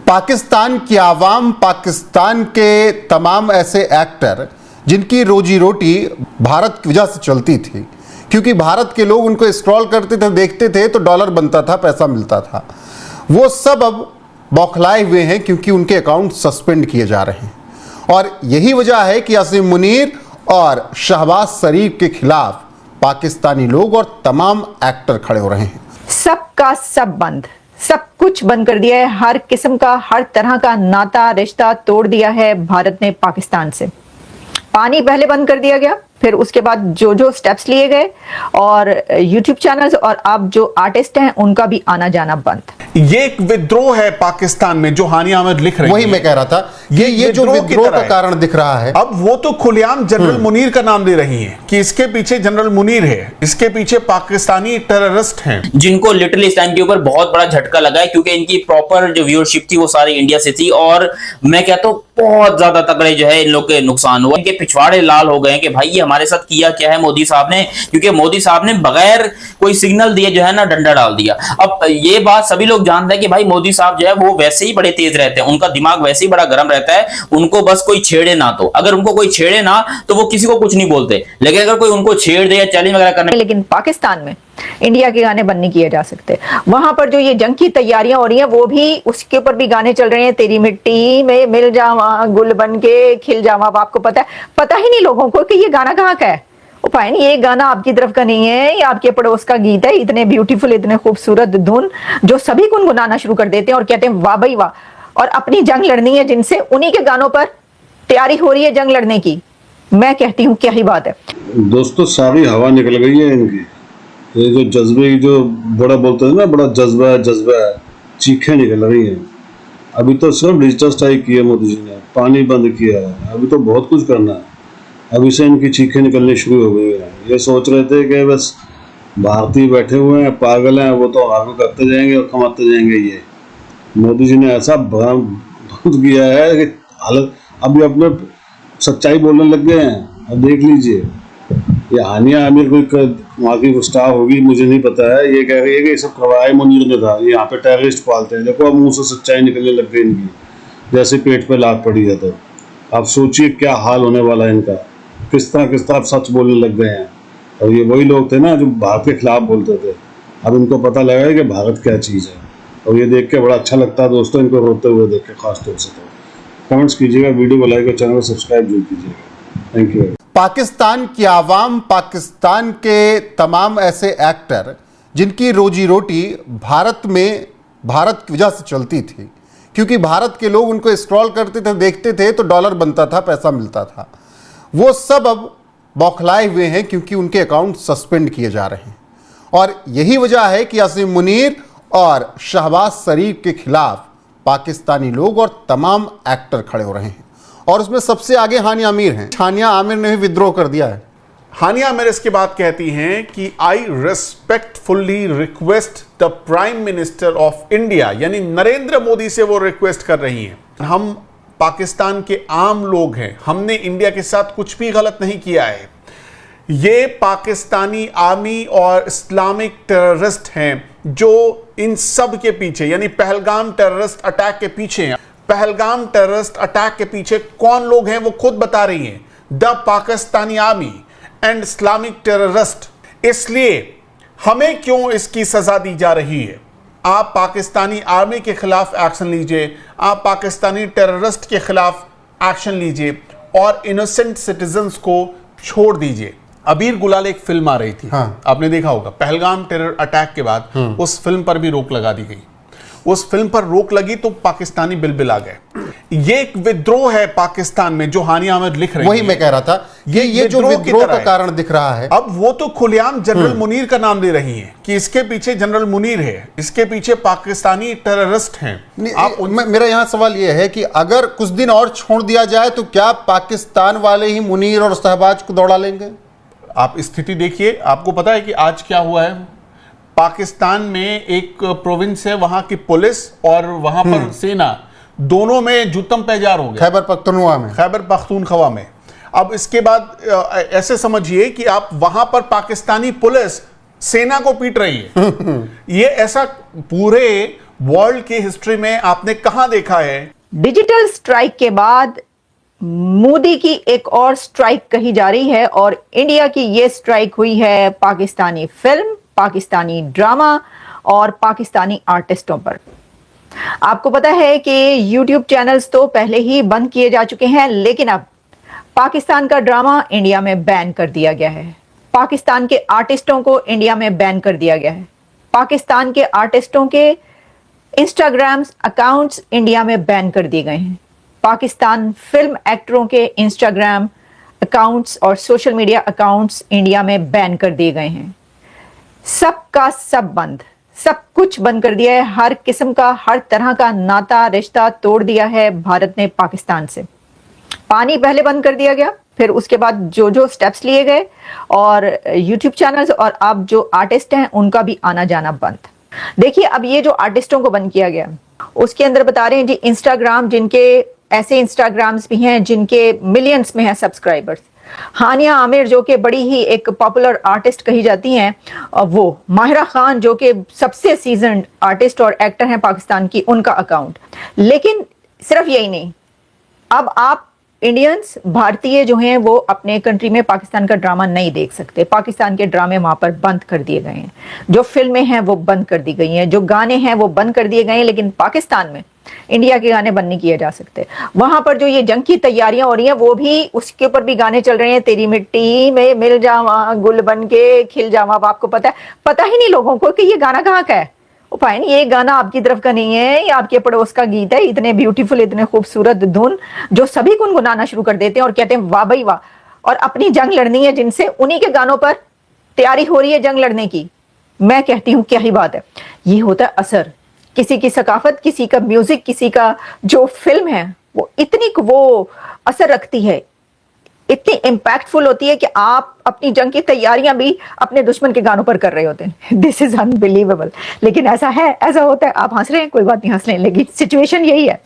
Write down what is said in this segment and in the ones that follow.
पाकिस्तान की आवाम, पाकिस्तान के तमाम ऐसे एक्टर जिनकी रोजी रोटी भारत की वजह से चलती थी, क्योंकि भारत के लोग उनको स्क्रॉल करते थे, देखते थे तो डॉलर बनता था, पैसा मिलता था, वो सब अब बौखलाए हुए हैं क्योंकि उनके अकाउंट सस्पेंड किए जा रहे हैं। और यही वजह है कि असीम मुनीर और शहबाज शरीफ के खिलाफ पाकिस्तानी लोग और तमाम एक्टर खड़े हो रहे हैं। सबका सब बंद, सब कुछ बंद कर दिया है। हर किस्म का, हर तरह का नाता रिश्ता तोड़ दिया है भारत ने पाकिस्तान से। पानी पहले बंद कर दिया गया, फिर उसके बाद जो जो स्टेप्स लिए गए, और यूट्यूब चैनल्स और अब जो आर्टिस्ट हैं उनका भी आना जाना बंद। ये एक विद्रोह है पाकिस्तान में जो हानिया अहमद लिख रही है। वही मैं कह रहा था, ये जो विद्रोह का कारण दिख रहा है। अब वो तो खुलेआम जनरल मुनीर का नाम दे रही हैं कि इसके पीछे जनरल मुनीर है, इसके पीछे पाकिस्तानी टेररिस्ट हैं, जिनको लिटरली इस टाइम के ऊपर बहुत बड़ा झटका लगा है, क्योंकि इनकी प्रॉपर जो व्यूअरशिप थी वो सारी इंडिया से थी। और मैं कहता हूँ बहुत ज्यादा तगड़े जो है इन लोग के नुकसान हुआ, इनके पिछवाड़े लाल हो गए कि भाई ये हमारे साथ किया क्या है मोदी साहब ने, क्योंकि मोदी साहब ने बगैर कोई सिग्नल दिए जो है ना डंडा डाल दिया। अब ये बात सभी लोग जानते हैं कि भाई मोदी साहब जो है वो वैसे ही बड़े तेज रहते हैं, उनका दिमाग वैसे ही बड़ा गर्म रहता है, उनको बस कोई छेड़े ना, तो अगर उनको कोई छेड़े ना तो वो किसी को कुछ नहीं बोलते, लेकिन अगर कोई उनको छेड़ दे या चैलेंज वगैरह करने। लेकिन पाकिस्तान में इंडिया के गाने बंद नहीं किए जा सकते। वहां पर जो ये जंग की तैयारियां हो रही हैं वो भी, उसके ऊपर भी गाने चल रहे हैं, तेरी मिट्टी में मिल जावा गुल बन के खिल जावा। अब आपको पता है, पता ही नहीं लोगों को कि ये गाना कहाँ का है। पाइन ये गाना आपकी तरफ का नहीं है, ये आपके पड़ोस का गीत है। इतने ब्यूटीफुल, इतने खूबसूरत धुन जो सभी गुनगुनाना शुरू कर देते हैं और कहते हैं वाह भाई वाह, और अपनी जंग लड़नी है जिनसे, उन्हीं के गानों पर तैयारी हो रही है जंग लड़ने की। मैं कहती हूँ क्या ही बात है दोस्तों, सारी हवा निकल गई है इनकी। ये जो जज्बे, जो बड़ा बोलते हैं ना, बड़ा जज्बा है, चीखें निकल रही हैं। अभी तो सिर्फ डिजिटल स्ट्राइक किया मोदी जी ने, पानी बंद किया है, अभी तो बहुत कुछ करना है। अभी से इनकी चीखें निकलनी शुरू हो गई है। ये सोच रहे थे कि बस भारतीय बैठे हुए हैं, पागल हैं, वो तो आगे करते जाएंगे और कमाते जाएंगे। ये मोदी जी ने ऐसा बंद किया है कि हालत, अभी अपने सच्चाई बोलने लग गए हैं। अब देख लीजिए, ये हानिया आमिर कोई वहाँ की स्टार होगी, मुझे नहीं पता है। ये कह रही है कि सब करवाया मुनीर ने था, यहाँ पे टेररिस्ट पालते हैं। देखो अब मुंह से सच्चाई निकलने लग गई इनकी, जैसे पेट पे लात पड़ी है। तो आप सोचिए क्या हाल होने वाला है इनका, किस तरह सच बोलने लग गए हैं। और ये वही लोग थे ना जो भारत के खिलाफ बोलते थे, अब इनको पता लगा है कि भारत क्या चीज़ है। और ये देख के बड़ा अच्छा लगता है दोस्तों, इनको रोते हुए देख के खास तौर से। तो कमेंट्स कीजिएगा, वीडियो को लाइक और चैनल को सब्सक्राइब जरूर कीजिएगा। Thank you. पाकिस्तान की आवाम, पाकिस्तान के तमाम ऐसे एक्टर जिनकी रोजी रोटी भारत की वजह से चलती थी, क्योंकि भारत के लोग उनको स्क्रॉल करते थे, देखते थे तो डॉलर बनता था, पैसा मिलता था, वो सब अब बौखलाए हुए हैं क्योंकि उनके अकाउंट सस्पेंड किए जा रहे हैं। और यही वजह है कि असीम मुनीर और शहबाज शरीफ के खिलाफ पाकिस्तानी लोग और तमाम एक्टर खड़े हो रहे हैं। और उसमें सबसे आगे हानिया आमिर हैं। हानिया आमिर ने भी विद्रोह कर दिया है। हानिया आमिर इसके बाद कहती हैं कि I respectfully request the prime minister of India, यानी नरेंद्र मोदी से वो रिक्वेस्ट कर रही हैं, हम पाकिस्तान के आम लोग हैं, हमने इंडिया के साथ कुछ भी गलत नहीं किया है। ये पाकिस्तानी आर्मी और इस्लामिक टेररिस्ट हैं जो इन सब के पीछे, यानी पहलगाम टेररिस्ट अटैक के पीछे हैं। पहलगाम टेररिस्ट अटैक के पीछे कौन लोग हैं वो खुद बता रही हैं, the Pakistani army and Islamic terrorist. इसलिए हमें क्यों इसकी सजा दी जा रही है? आप पाकिस्तानी आर्मी के खिलाफ एक्शन लीजिए, आप पाकिस्तानी टेररिस्ट के खिलाफ एक्शन लीजिए और इनोसेंट सिटीजन्स को छोड़ दीजिए। अबीर गुलाल एक फिल्म आ रही थी, हाँ। आपने देखा होगा, पहलगाम टेरर अटैक के बाद उस फिल्म पर भी रोक लगा दी गई। उस फिल्म पर रोक लगी तो पाकिस्तानी बिलबिल आ गए। ये एक विद्रोह है पाकिस्तान में जो हानिया अहमद लिख रही है। वही मैं कह रहा था, ये जो विद्रोह का कारण दिख रहा है। अब वो तो खुलेआम जनरल मुनीर का नाम दे रही हैं कि इसके पीछे जनरल मुनीर है, इसके पीछे पाकिस्तानी टेररिस्ट हैं। मेरा यहाँ सवाल ये है कि अगर कुछ दिन और छोड़ दिया जाए तो क्या पाकिस्तान वाले ही मुनीर और शहबाज को दौड़ा लेंगे? आप स्थिति देखिए, आपको पता है कि आज क्या हुआ है। पाकिस्तान में एक प्रोविंस है, वहां की पुलिस और वहां पर सेना दोनों में जुत्तम पैजार हो गया। खैबर पख्तूनख्वा में। अब इसके बाद ऐसे समझिए कि आप वहां पर पाकिस्तानी पुलिस सेना को पीट रही है। ये ऐसा पूरे वर्ल्ड की हिस्ट्री में आपने कहां देखा है? डिजिटल स्ट्राइक के बाद मोदी की एक और स्ट्राइक कही जा रही है और इंडिया की यह स्ट्राइक हुई है पाकिस्तानी फिल्म, पाकिस्तानी ड्रामा और पाकिस्तानी आर्टिस्टों पर। आपको पता है कि YouTube चैनल्स तो पहले ही बंद किए जा चुके हैं, लेकिन अब पाकिस्तान का ड्रामा इंडिया में बैन कर दिया गया है। पाकिस्तान के आर्टिस्टों को इंडिया में बैन कर दिया गया है। पाकिस्तान के आर्टिस्टों के इंस्टाग्राम अकाउंट्स इंडिया में बैन कर दिए गए हैं। पाकिस्तान फिल्म एक्टरों के इंस्टाग्राम अकाउंट्स और सोशल मीडिया अकाउंट्स इंडिया में बैन कर दिए गए हैं। सबका सब बंद, सब कुछ बंद कर दिया है। हर किस्म का, हर तरह का नाता रिश्ता तोड़ दिया है भारत ने पाकिस्तान से। पानी पहले बंद कर दिया गया, फिर उसके बाद जो जो स्टेप्स लिए गए और यूट्यूब चैनल्स और अब जो आर्टिस्ट हैं उनका भी आना जाना बंद। देखिए, अब ये जो आर्टिस्टों को बंद किया गया उसके अंदर बता रहे हैं जी इंस्टाग्राम, जिनके ऐसे इंस्टाग्राम्स भी हैं जिनके मिलियंस में है सब्सक्राइबर्स। हानिया आमिर जो कि बड़ी ही एक पॉपुलर आर्टिस्ट कही जाती हैं, वो माहिरा खान जो कि सबसे सीजन्ड आर्टिस्ट और एक्टर हैं पाकिस्तान की, उनका अकाउंट। लेकिन सिर्फ यही नहीं, अब आप इंडियंस, भारतीय जो हैं वो अपने कंट्री में पाकिस्तान का ड्रामा नहीं देख सकते। पाकिस्तान के ड्रामे वहां पर बंद कर दिए गए हैं, जो फिल्में हैं वो बंद कर दी गई हैं, जो गाने हैं वो बंद कर दिए गए हैं। लेकिन पाकिस्तान में इंडिया के गाने बंद नहीं किए जा सकते। वहां पर जो ये जंग की तैयारियां हो रही हैं वो भी, उसके ऊपर भी गाने चल रहे हैं। तेरी मिट्टी में मिल जावा, गुल बन के खिल जावा। अब आपको पता है, पता ही नहीं लोगों को कि ये गाना कहाँ का है। भाई ये गाना आपकी तरफ का नहीं है, ये आपके पड़ोस का गीत है। इतने ब्यूटीफुल, इतने खूबसूरत धुन जो सभी गुनगुनाना शुरू कर देते हैं और कहते हैं वाह भाई वाह। और अपनी जंग लड़नी है जिनसे, उन्हीं के गानों पर तैयारी हो रही है जंग लड़ने की। मैं कहती हूँ क्या ही बात है। ये होता है असर, किसी की सकाफत, किसी का म्यूजिक, किसी का जो फिल्म है वो इतनी वो असर रखती है, इतनी इम्पैक्टफुल होती है कि आप अपनी जंग की तैयारियां भी अपने दुश्मन के गानों पर कर रहे होते हैं। This is unbelievable. लेकिन ऐसा है, ऐसा होता है। आप हंस रहे हैं, कोई बात नहीं, हंस लें, लेकिन सिचुएशन यही है।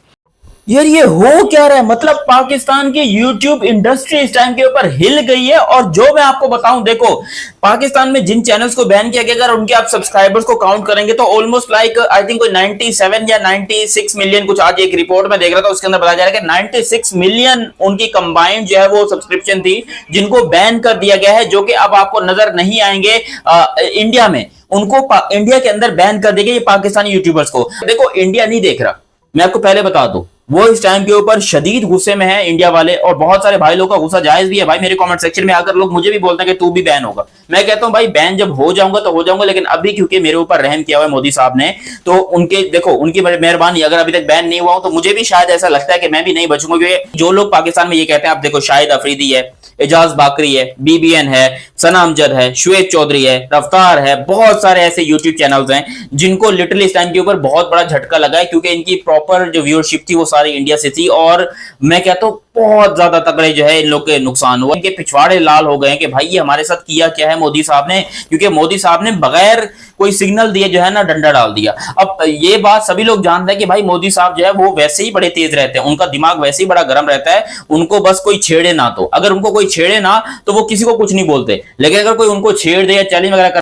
यार ये हो क्या रहा है? मतलब पाकिस्तान की यूट्यूब इंडस्ट्री इस टाइम के ऊपर हिल गई है। और जो मैं आपको बताऊं, देखो पाकिस्तान में जिन चैनल्स को बैन किया गया, अगर उनके आप सब्सक्राइबर्स को काउंट करेंगे तो ऑलमोस्ट लाइक आई थिंक कोई 97 या 96 मिलियन, कुछ आज एक रिपोर्ट में देख रहा था उसके अंदर बताया जा रहा है कि 96 मिलियन उनकी कंबाइंड जो है वो सब्सक्रिप्शन थी जिनको बैन कर दिया गया है, जो कि अब आपको नजर नहीं आएंगे इंडिया में। उनको इंडिया के अंदर बैन कर दिया गया ये पाकिस्तानी यूट्यूबर्स को। देखो इंडिया नहीं देख रहा, मैं आपको पहले बता दूं, वो इस टाइम के ऊपर शदीद गुस्से में है इंडिया वाले। और बहुत सारे भाई लोग का गुस्सा जायज भी है। भाई मेरे कमेंट सेक्शन में आकर लोग मुझे भी बोलते हैं कि तू भी बैन होगा। मैं कहता हूं भाई बैन जब हो जाऊंगा तो हो जाऊंगा, लेकिन अभी क्योंकि मेरे ऊपर रहम किया हुआ है मोदी साहब ने, तो उनके देखो उनकी मेहरबानी, अगर अभी तक बैन नहीं हुआ हूं तो मुझे भी शायद ऐसा लगता है कि मैं भी नहीं बचूंगा। क्योंकि जो लोग पाकिस्तान में ये कहते हैं, आप देखो शाहिद अफरीदी है, एजाज बाकरी है, BBN है, सना अमजद है, श्वेत चौधरी है, रफ्तार है, बहुत सारे ऐसे यूट्यूब चैनल्स हैं जिनको लिटरली इस टाइम के ऊपर बहुत बड़ा झटका लगा है। क्योंकि इनकी प्रॉपर जो व्यूअरशिप थी वो सारी इंडिया से थी और मैं कहता हूं बहुत ज्यादा तगड़े जो है इन लोग के नुकसान हुआ। इनके पिछवाड़े लाल हो गए कि भाई ये हमारे साथ किया क्या है मोदी साहब ने। क्योंकि मोदी साहब ने बगैर कोई सिग्नल दिए जो है ना डंडा डाल दिया। अब ये बात सभी लोग जानते हैं कि भाई मोदी साहब जो है वो वैसे ही बड़े तेज रहते हैं, उनका दिमाग वैसे ही बड़ा गर्म रहता है। उनको बस कोई छेड़े ना, तो अगर उनको कोई छेड़े ना तो वो किसी को कुछ नहीं बोलते, लेकिन अगर कोई उनको छेड़ दे या चैलेंज वगैरह